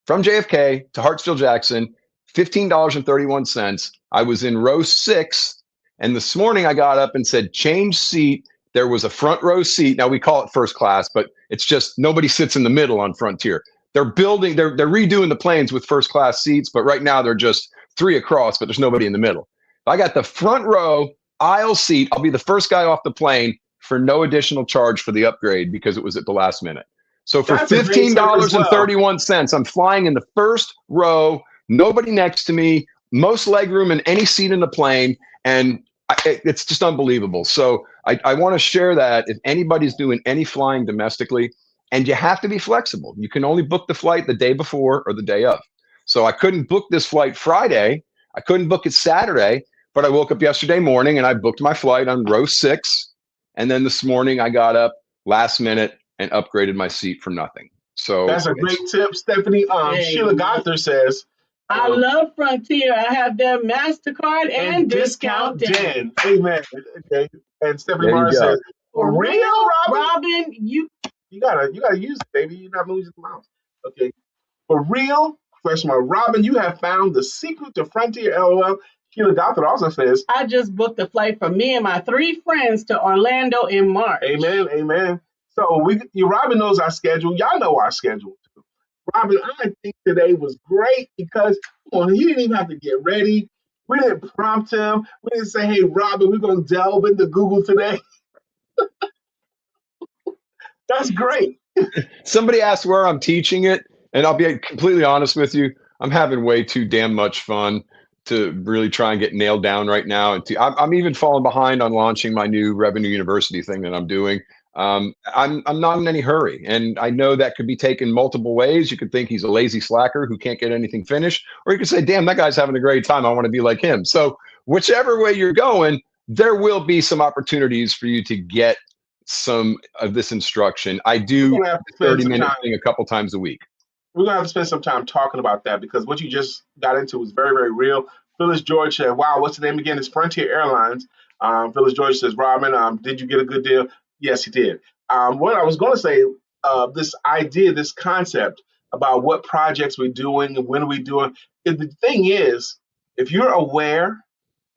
from JFK to Hartsfield-Jackson, $15.31. I was in row 6, and this morning I got up and said, change seat. There was a front row seat. Now we call it first class, but it's just nobody sits in the middle on Frontier. They're redoing the planes with first class seats, but right now they're just 3 across, but there's nobody in the middle. I got the front row aisle seat. I'll be the first guy off the plane for no additional charge for the upgrade because it was at the last minute. So for $15.31, I'm flying in the first row, nobody next to me, most legroom in any seat in the plane, and it's just unbelievable. So I want to share that if anybody's doing any flying domestically, and you have to be flexible. You can only book the flight the day before or the day of. So I couldn't book this flight Friday. I couldn't book it Saturday, but I woke up yesterday morning and I booked my flight on row 6. And then this morning I got up last minute and upgraded my seat for nothing. So that's a great tip, Stephanie. Sheila Gothard says, I love Frontier. I have their MasterCard and Discount Den. Amen. Okay. And Stephanie Mara says, for real, Robin, you gotta use it, baby. You're not losing the mouse. Okay. For real? Question mark. Robin, you have found the secret to Frontier, LOL. Sheila Gothard also says, I just booked a flight for me and my 3 friends to Orlando in March. Amen, amen. So Robin knows our schedule. Y'all know our schedule too. Robin, I think today was great because he didn't even have to get ready. We didn't prompt him. We didn't say, hey, Robin, we're going to delve into Google today. That's great. Somebody asked where I'm teaching it, and I'll be completely honest with you. I'm having way too damn much fun to really try and get nailed down right now. And I'm even falling behind on launching my new revenue university thing that I'm doing. I'm not in any hurry, and I know that could be taken multiple ways. You could think he's a lazy slacker who can't get anything finished, or you could say, "Damn, that guy's having a great time. I want to be like him." So whichever way you're going, there will be some opportunities for you to get some of this instruction. I do 30-minute thing a couple times a week. We're going to have to spend some time talking about that, because what you just got into was very, very real. Phyllis George said, wow, what's the name again? It's Frontier Airlines. Phyllis George says, Robin, did you get a good deal? Yes, he did. What I was going to say, this idea, this concept about what projects we're doing and when we're doing, the thing is, if you're aware,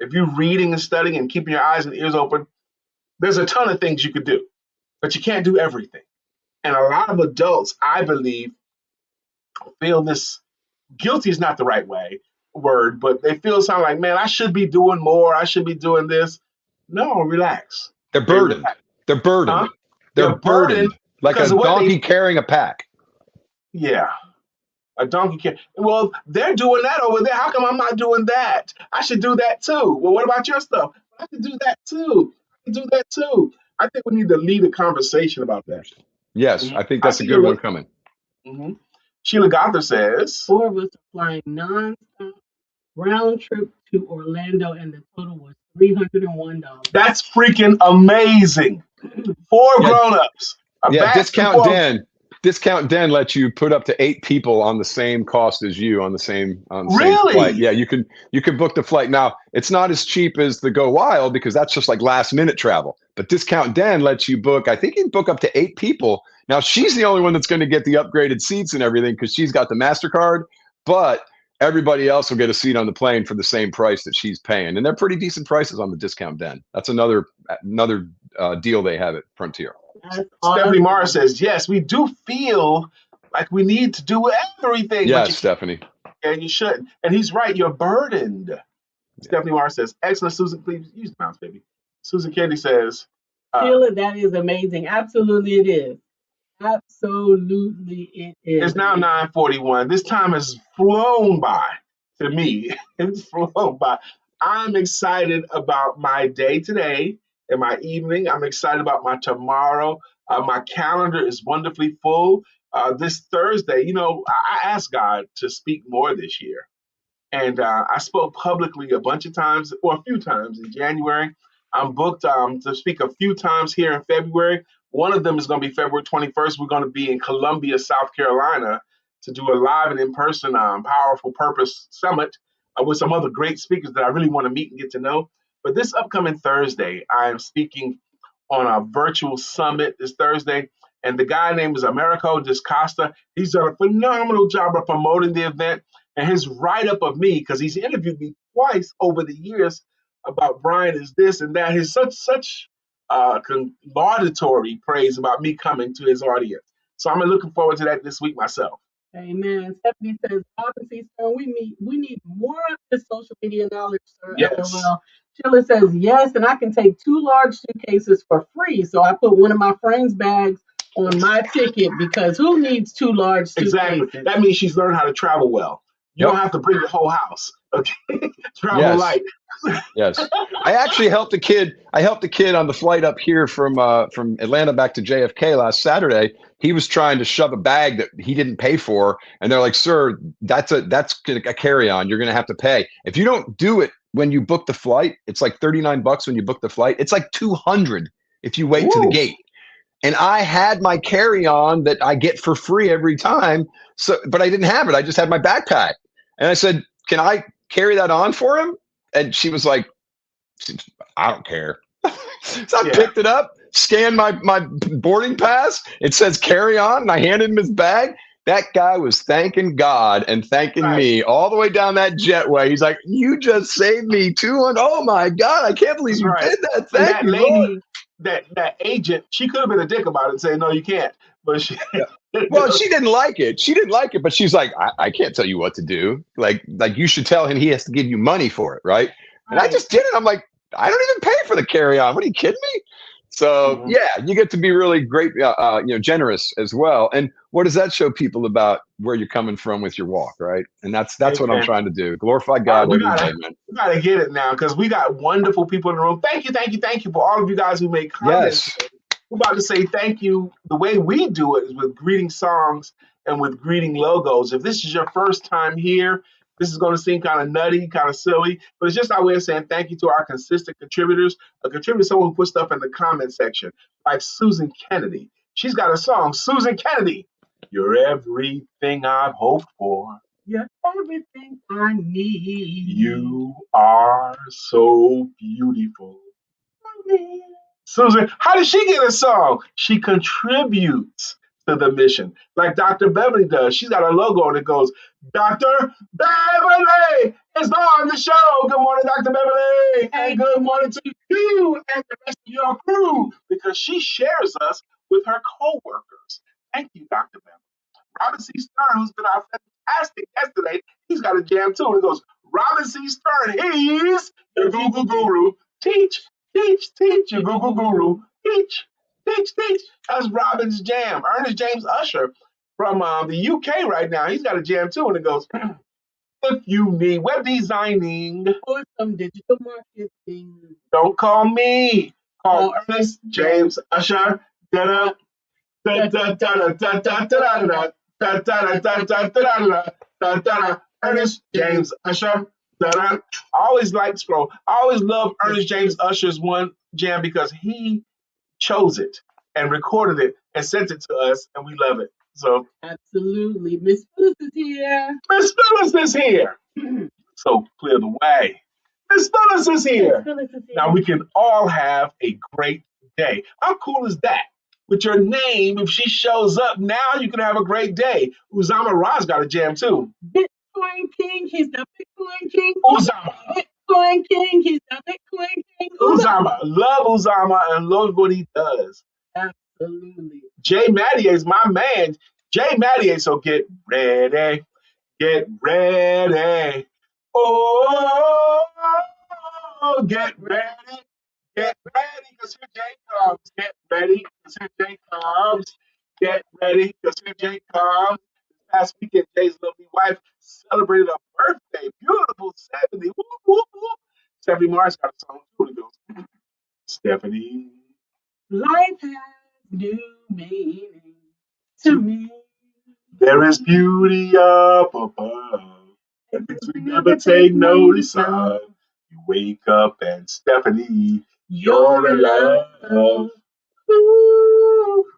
if you're reading and studying and keeping your eyes and ears open, there's a ton of things you could do, but you can't do everything. And a lot of adults, I believe, feel this, guilty is not the right word, but they feel something like, man, I should be doing more. I should be doing this. No, relax. They're burdened. They're burdened. Huh? They're burdened like a donkey carrying a pack. Yeah. A donkey can. Well, they're doing that over there. How come I'm not doing that? I should do that too. Well, what about your stuff? I can do that too. I can do that too. I think we need to lead a conversation about that. Yes, I think that's a good one coming. Mm-hmm. Sheila Gothard says, 4 of us are flying non-stop round trip to Orlando, and the total was $301. That's freaking amazing. 4 grown-ups. Yeah, Discount Den lets you put up to 8 people on the same cost as you on the same really? Flight. Yeah, you can book the flight. Now, it's not as cheap as the Go Wild, because that's just like last minute travel. But Discount Den lets you book, I think you can book up to 8 people. Now, she's the only one that's going to get the upgraded seats and everything, because she's got the MasterCard, but everybody else will get a seat on the plane for the same price that she's paying. And they're pretty decent prices on the Discount Den. That's another deal they have at Frontier. Stephanie Morris says, yes, we do feel like we need to do everything. Yes, Stephanie. And you should. And he's right. You're burdened. Yeah. Stephanie Morris says, excellent, Susan. Please use the mouse, baby. Susan Candy says, Sheila, that is amazing. Absolutely it is. Absolutely it is. It's now 9:41. This time has flown by to me. It's flown by. I'm excited about my day today and my evening. I'm excited about my tomorrow. My calendar is wonderfully full. This Thursday, I asked God to speak more this year. And I spoke publicly a bunch of times, or a few times in January. I'm booked to speak a few times here in February. One of them is going to be February 21st. We're going to be in Columbia, South Carolina, to do a live and in-person Powerful Purpose Summit with some other great speakers that I really want to meet and get to know. But this upcoming Thursday, I am speaking on a virtual summit this Thursday. And the guy named is Americo Discosta. He's done a phenomenal job of promoting the event. And his write-up of me, because he's interviewed me twice over the years about Brian is this and that, his such laudatory praise about me coming to his audience. So I'm looking forward to that this week myself. Amen. Stephanie says, Robin C. Stern, we need more of this social media knowledge, sir. Yes. LOL. Sheila says, yes, and I can take 2 large suitcases for free. So I put one of my friend's bags on my ticket, because who needs 2 large suitcases? Exactly. That means she's learned how to travel well. You don't have to bring your whole house. Okay. Travel light. Yes. I actually helped a kid. I helped a kid on the flight up here from Atlanta back to JFK last Saturday. He was trying to shove a bag that he didn't pay for, and they're like, "Sir, that's a carry-on. You're going to have to pay. If you don't do it when you book the flight, it's like $39 when you book the flight. It's like $200 if you wait to the gate." And I had my carry-on that I get for free every time. So, but I didn't have it. I just had my backpack. And I said, "Can I carry that on for him?" And she was like, "I don't care." So I picked it up, scanned my boarding pass. It says carry on, and I handed him his bag. That guy was thanking God and thanking me all the way down that jetway. He's like, "You just saved me $200. Oh my God, I can't believe you did that. Thank you, lady, Lord." That agent, she could have been a dick about it and say, "No, you can't." But she, well, she didn't like it. She didn't like it, but she's like, I can't tell you what to do. Like you should tell him he has to give you money for it, right? And I just did it. I'm like, I don't even pay for the carry-on. What, are you kidding me? So yeah, you get to be really great, generous as well. And what does that show people about where you're coming from with your walk, right? And that's what I'm trying to do. Glorify God every day, man. We gotta get it now because we got wonderful people in the room. Thank you for all of you guys who made comments. Yes. We're about to say thank you. The way we do it is with greeting songs and with greeting logos. If this is your first time here, this is going to seem kind of nutty, kind of silly, but it's just our way of saying thank you to our consistent contributors. A contributor is someone who puts stuff in the comment section, like Susan Kennedy. She's got a song, Susan Kennedy. You're everything I've hoped for. You're everything I need. You are so beautiful. Susan, how did she get a song? She contributes to the mission, like Dr. Beverly does. She's got a logo and it goes, Dr. Beverly is on the show. Good morning, Dr. Beverly. And good morning to you and the rest of your crew, because she shares us with her co-workers. Thank you, Dr. Beverly. Robin C. Stern, who's been our fantastic guest today, he's got a jam too. And it goes, Robin C. Stern, he's your Google guru. Teach, your Google guru. Teach. That's Robin's jam. Ernest James Usher from the UK right now, he's got a jam too. And it goes, if you need web designing or some digital marketing, don't call me. Call Ernest James Usher. Da-da. Ernest James Usher. I always like scroll. I always love Ernest James Usher's one jam because he chose it and recorded it and sent it to us, and we love it. So absolutely, Miss Phyllis is here. Miss Phyllis is here. So clear the way. Miss Phyllis is here. Now we can all have a great day. How cool is that? With your name, if she shows up now, you can have a great day. Uzama Ra's got a jam too. Bitcoin King, he's the Bitcoin King. Uzama. Bitcoin King, he's the Bitcoin King. Uzama. Love Uzama and love what he does. Absolutely. Jay Mattier is my man. Jay Mattier, so get ready. Get ready. Oh, get ready. Get ready, because here Jay comes. Get ready, because here Jay comes. Get ready, because here Jay comes. This past weekend, Jay's lovely wife celebrated a birthday. Beautiful 70. Whoop, whoop, whoop. Stephanie Mars got a song too. It goes, Stephanie. Life has new meaning to me. There is beauty up above, and things we never take notice of. You wake up and Stephanie, you're in love. Ooh,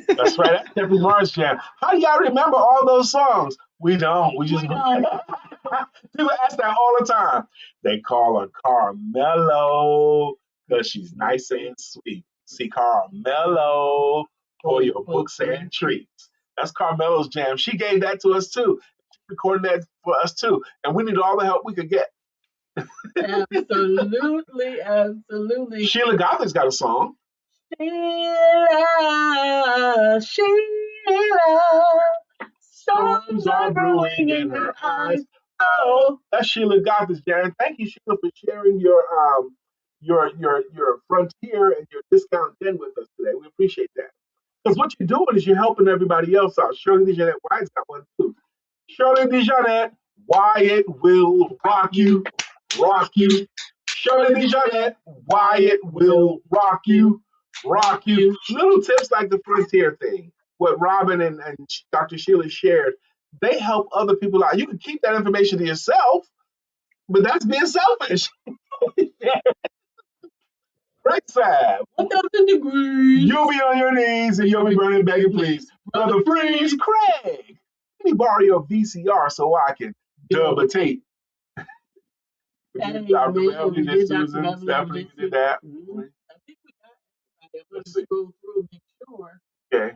That's right. That's Stephanie Mars jam. How do y'all remember all those songs? We don't. We just don't. People ask that all the time. They call her Carmelo because she's nice and sweet. See, Carmelo for your books and treats. That's Carmelo's jam. She gave that to us too. She recorded that for us too. And we need all the help we could get. Absolutely, absolutely. Sheila Gotham's got a song. Sheila, storms are brewing in her eyes. Oh, that's Sheila Gotham's jam. Thank you, Sheila, for sharing your frontier and your discount den with us today. We appreciate that. Because what you're doing is you're helping everybody else out. Shirley DeJohnette Wyatt's got one too. Shirley DeJohnette Wyatt will rock you, rock you. Shirley DeJohnette Wyatt will rock you, rock you. Little tips like the frontier thing, what Robin and Dr. Sheila shared, they help other people out. You can keep that information to yourself, but that's being selfish. Right side. 1,000 degrees. You'll be on your knees and you'll be burning, begging, please. Brother Freeze, Craig, let me borrow your VCR so I can dub a tape. Dr. Beverly did Susan, Stephanie did that. I think we got it. Let's scroll through, make sure. Okay.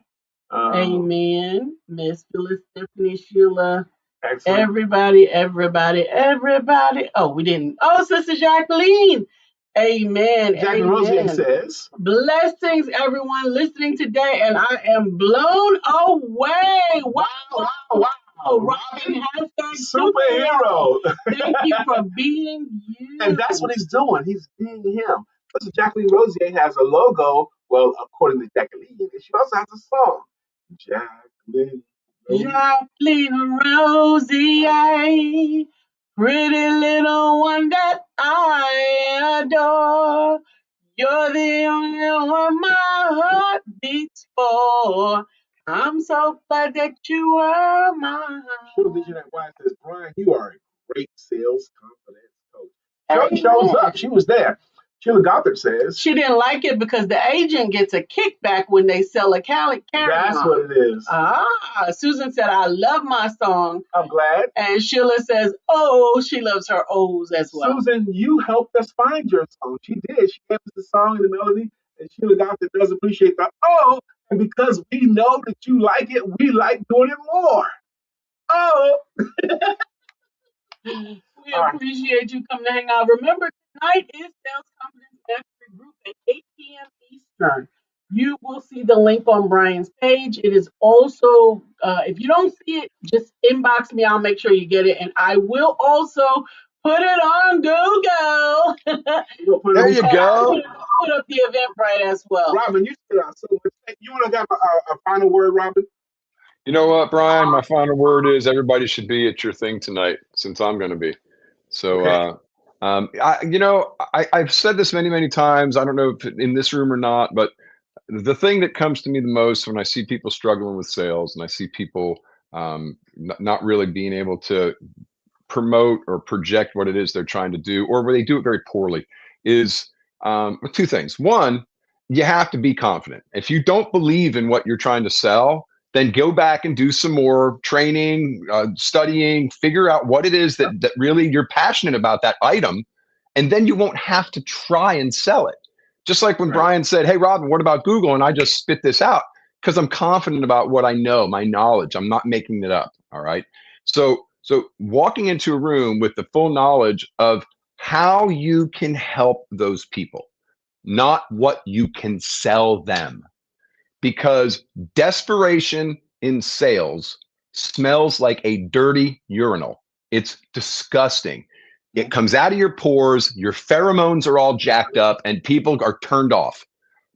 Amen. Miss Phyllis, Stephanie, Sheila. Excellent. Everybody. Oh, we didn't. Oh, Sister Jacqueline. Amen. Jacqueline Rosier says, blessings, everyone listening today, and I am blown away. Wow. Oh, Robin has that superhero. Thank you for being you. And that's what he's doing. He's being him. Because Jacqueline Rosier has a logo. Well, according to Jacqueline, she also has a song. Jacqueline. Jacqueline Rosier, pretty little one that I adore. You're the only one my heart beats for. I'm so glad that you were mine. Sheila Vision White says, Brian, you are a great sales confidence coach. She shows up. She was there. Sheila Gothard says she didn't like it because the agent gets a kickback when they sell a carry-on. That's what it is. Susan said, I love my song. I'm glad. And Sheila says, oh, she loves her O's as well. Susan, you helped us find your song. She did. She gave us the song and the melody. And Sheila Gothard does appreciate that. Oh, and because we know that you like it, we like doing it more. Oh. We appreciate you coming to hang out. Remember, tonight is Sales Confidence Mastery Group at 8 p.m. Eastern. You will see the link on Brian's page. It is also, if you don't see it, just inbox me. I'll make sure you get it. And I will also put it on Google. There you go. Put up the Eventbrite as well. Robin, you stood out so much. You want to have a final word, Robin? You know what, Brian? My final word is everybody should be at your thing tonight, since I'm going to be. So, okay. I've said this many, many times. I don't know if in this room or not, but the thing that comes to me the most when I see people struggling with sales and I see people not really being able to promote or project what it is they're trying to do, or where they do it very poorly, is two things. One, you have to be confident. If you don't believe in what you're trying to sell, then go back and do some more training, studying, figure out what it is that really you're passionate about that item. And then you won't have to try and sell it. Just like when Brian said, hey, Robin, what about Google? And I just spit this out because I'm confident about what I know, my knowledge. I'm not making it up. All right. So walking into a room with the full knowledge of how you can help those people, not what you can sell them. Because desperation in sales smells like a dirty urinal. It's disgusting. It comes out of your pores, your pheromones are all jacked up, and people are turned off.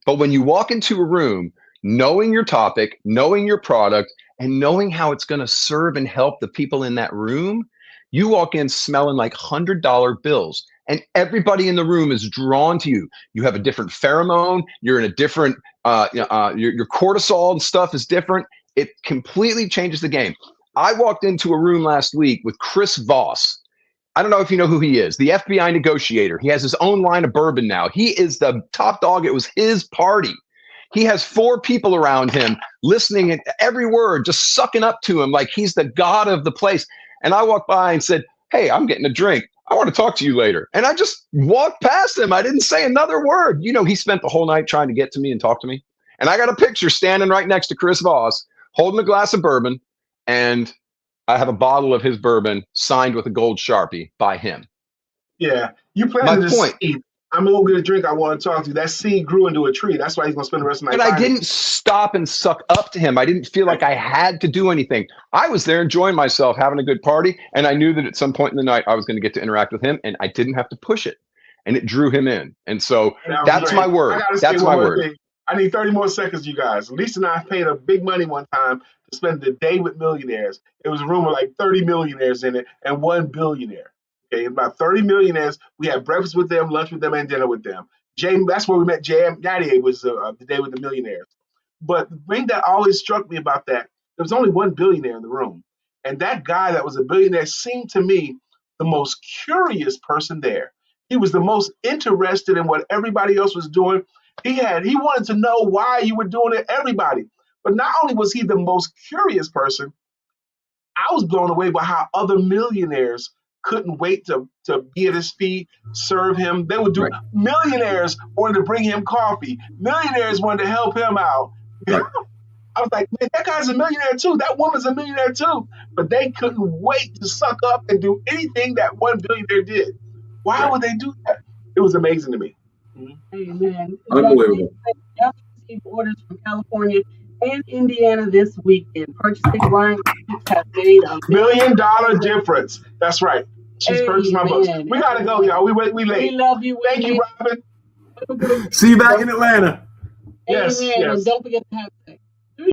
But when you walk into a room, knowing your topic, knowing your product, and knowing how it's going to serve and help the people in that room, you walk in smelling like $100 bills. And everybody in the room is drawn to you. You have a different pheromone. You're in a different, your cortisol and stuff is different. It completely changes the game. I walked into a room last week with Chris Voss. I don't know if you know who he is, the FBI negotiator. He has his own line of bourbon now. He is the top dog. It was his party. He has 4 people around him listening to every word, just sucking up to him like he's the god of the place. And I walked by and said, hey, I'm getting a drink. I want to talk to you later. And I just walked past him. I didn't say another word. You know, he spent the whole night trying to get to me and talk to me. And I got a picture standing right next to Chris Voss, holding a glass of bourbon. And I have a bottle of his bourbon signed with a gold Sharpie by him. Yeah. You planted this seed. I'm going to go get a drink. I want to talk to you. That seed grew into a tree. That's why he's going to spend the rest of the night. But I didn't stop and suck up to him. I didn't feel like I had to do anything. I was there enjoying myself, having a good party. And I knew that at some point in the night, I was going to get to interact with him. And I didn't have to push it. And it drew him in. And so that's my word. That's my word. I need 30 more seconds, you guys. Lisa and I paid a big money one time to spend the day with millionaires. It was a room with like 30 millionaires in it and 1 billionaire. Okay, about 30 millionaires. We had breakfast with them, lunch with them, and dinner with them. That's where we met Jay Daddy. Was the day with the millionaires. But the thing that always struck me about that, there was only 1 billionaire in the room. And that guy that was a billionaire seemed to me the most curious person there. He was the most interested in what everybody else was doing. He wanted to know why you were doing it, everybody. But not only was he the most curious person, I was blown away by how other millionaires couldn't wait to be at his feet, serve him. They would do. Right. Millionaires wanted to bring him coffee. Millionaires wanted to help him out. Right. I was like, man, that guy's a millionaire too. That woman's a millionaire too. But they couldn't wait to suck up and do anything that 1 billionaire did. Why would they do that? It was amazing to me. Amen. Unbelievable. Just received orders from California in Indiana this weekend. Purchasing Brian's books has made a $1 million difference. That's right. She's purchased my books. Amen. We gotta go, y'all. We We late. love you. Thank you, Robin. Have a good See you back in Atlanta. Yes, Amen. yes. And don't forget to have